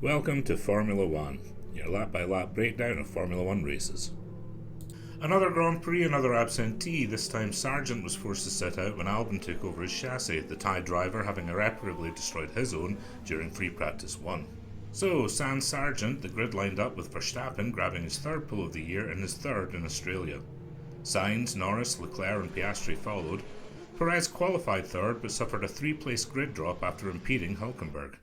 Welcome to Formula One, your lap-by-lap breakdown of Formula One races. Another Grand Prix, another absentee. This time Sargent was forced to sit out when Albon took over his chassis, the Thai driver having irreparably destroyed his own during free practice 1. So, sans Sargent, the grid lined up with Verstappen grabbing his third pole of the year and his third in Australia. Sainz, Norris, Leclerc and Piastri followed. Perez qualified third but suffered a 3-place grid drop after impeding Hülkenberg.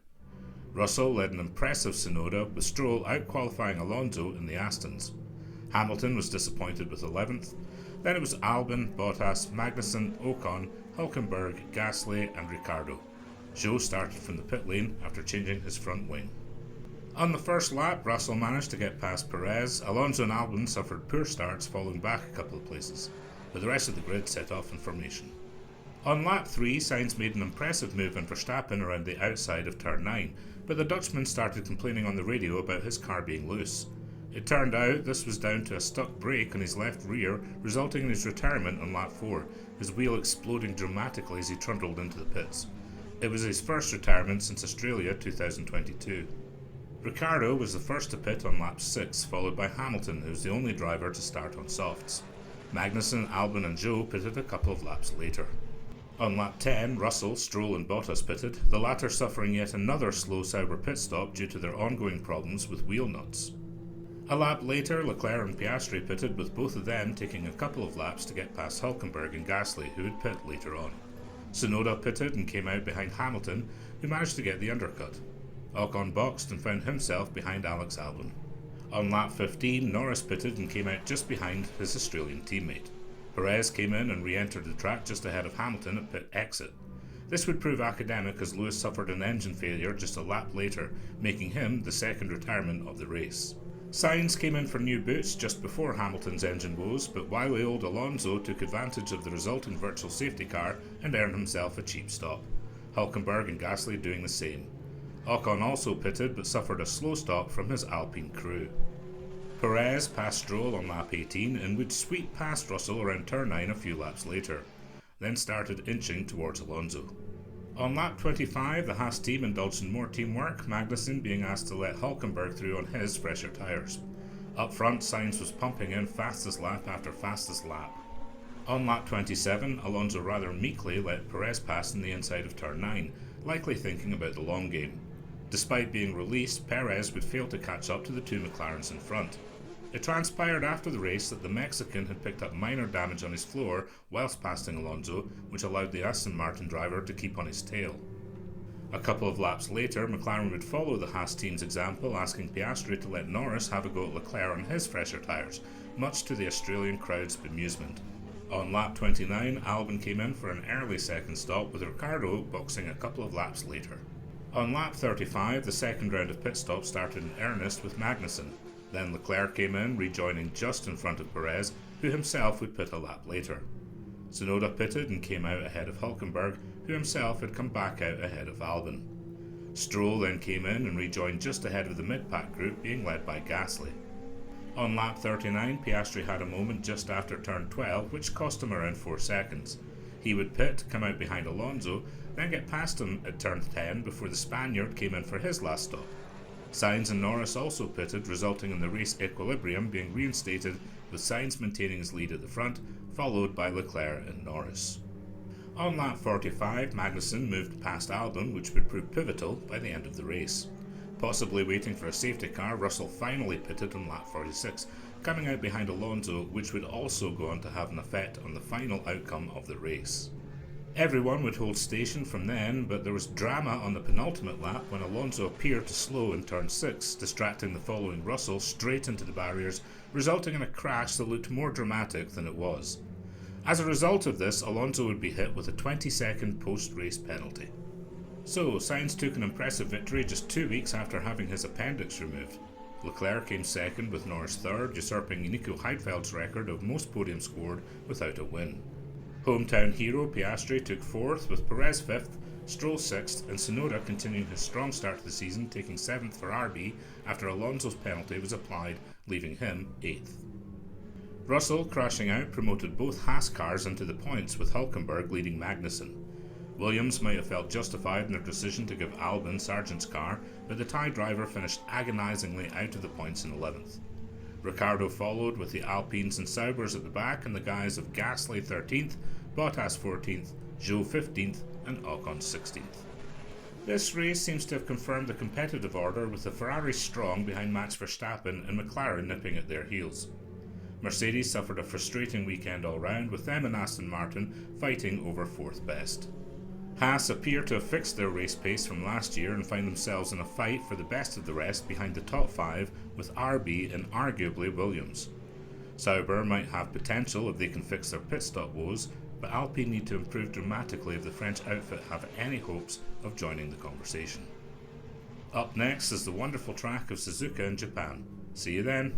Russell led an impressive Tsunoda, with Stroll out-qualifying Alonso in the Astons. Hamilton was disappointed with 11th. Then it was Albon, Bottas, Magnussen, Ocon, Hülkenberg, Gasly and Ricciardo. Zhou started from the pit lane after changing his front wing. On the first lap, Russell managed to get past Perez. Alonso and Albon suffered poor starts, falling back a couple of places, but the rest of the grid set off in formation. On lap 3, Sainz made an impressive move on Verstappen around the outside of turn 9, but the Dutchman started complaining on the radio about his car being loose. It turned out this was down to a stuck brake on his left rear, resulting in his retirement on lap 4, his wheel exploding dramatically as he trundled into the pits. It was his first retirement since Australia 2022. Ricciardo was the first to pit on lap 6, followed by Hamilton, who was the only driver to start on softs. Magnussen, Albon and Zhou pitted a couple of laps later. On lap 10, Russell, Stroll and Bottas pitted, the latter suffering yet another slow Sauber pit stop due to their ongoing problems with wheel nuts. A lap later, Leclerc and Piastri pitted, with both of them taking a couple of laps to get past Hülkenberg and Gasly, who would pit later on. Tsunoda pitted and came out behind Hamilton, who managed to get the undercut. Ocon boxed and found himself behind Alex Albon. On lap 15, Norris pitted and came out just behind his Australian teammate. Perez came in and re-entered the track just ahead of Hamilton at pit exit. This would prove academic as Lewis suffered an engine failure just a lap later, making him the second retirement of the race. Sainz came in for new boots just before Hamilton's engine woes, but wily old Alonso took advantage of the resulting virtual safety car and earned himself a cheap stop. Hülkenberg and Gasly doing the same. Ocon also pitted but suffered a slow stop from his Alpine crew. Perez passed Stroll on lap 18 and would sweep past Russell around turn 9 a few laps later, then started inching towards Alonso. On lap 25, the Haas team indulged in more teamwork, Magnussen being asked to let Hülkenberg through on his fresher tyres. Up front, Sainz was pumping in fastest lap after fastest lap. On lap 27, Alonso rather meekly let Perez pass in the inside of turn 9, likely thinking about the long game. Despite being released, Perez would fail to catch up to the two McLarens in front. It transpired after the race that the Mexican had picked up minor damage on his floor whilst passing Alonso, which allowed the Aston Martin driver to keep on his tail. A couple of laps later, McLaren would follow the Haas team's example, asking Piastri to let Norris have a go at Leclerc on his fresher tyres, much to the Australian crowd's bemusement. On lap 29, Albon came in for an early second stop, with Ricciardo boxing a couple of laps later. On lap 35, the second round of pit stops started in earnest with Magnussen. Then Leclerc came in, rejoining just in front of Perez, who himself would pit a lap later. Tsunoda pitted and came out ahead of Hülkenberg, who himself had come back out ahead of Albon. Stroll then came in and rejoined just ahead of the mid-pack group, being led by Gasly. On lap 39, Piastri had a moment just after turn 12, which cost him around 4 seconds. He would pit, come out behind Alonso, then get past him at turn 10 before the Spaniard came in for his last stop. Sainz and Norris also pitted, resulting in the race equilibrium being reinstated, with Sainz maintaining his lead at the front, followed by Leclerc and Norris. On lap 45, Magnussen moved past Albon, which would prove pivotal by the end of the race. Possibly waiting for a safety car, Russell finally pitted on lap 46, coming out behind Alonso, which would also go on to have an effect on the final outcome of the race. Everyone would hold station from then, but there was drama on the penultimate lap when Alonso appeared to slow in turn 6, distracting the following Russell straight into the barriers, resulting in a crash that looked more dramatic than it was. As a result of this, Alonso would be hit with a 20-second post-race penalty. So, Sainz took an impressive victory just 2 weeks after having his appendix removed. Leclerc came second with Norris third, usurping Nico Heidfeld's record of most podiums scored without a win. Hometown hero Piastri took 4th, with Perez 5th, Stroll 6th, and Tsunoda continuing his strong start to the season, taking 7th for RB after Alonso's penalty was applied, leaving him 8th. Russell, crashing out, promoted both Haas cars into the points, with Hülkenberg leading Magnussen. Williams might have felt justified in their decision to give Albon Sargent's car, but the Thai driver finished agonisingly out of the points in 11th. Ricciardo followed with the Alpines and Saubers at the back in the guise of Gasly 13th, Bottas 14th, Zhou 15th and Ocon 16th. This race seems to have confirmed the competitive order, with the Ferrari strong behind Max Verstappen and McLaren nipping at their heels. Mercedes suffered a frustrating weekend all round, with them and Aston Martin fighting over 4th best. Haas appear to have fixed their race pace from last year and find themselves in a fight for the best of the rest behind the top 5 with RB and arguably Williams. Sauber might have potential if they can fix their pit stop woes, but Alpine need to improve dramatically if the French outfit have any hopes of joining the conversation. Up next is the wonderful track of Suzuka in Japan. See you then!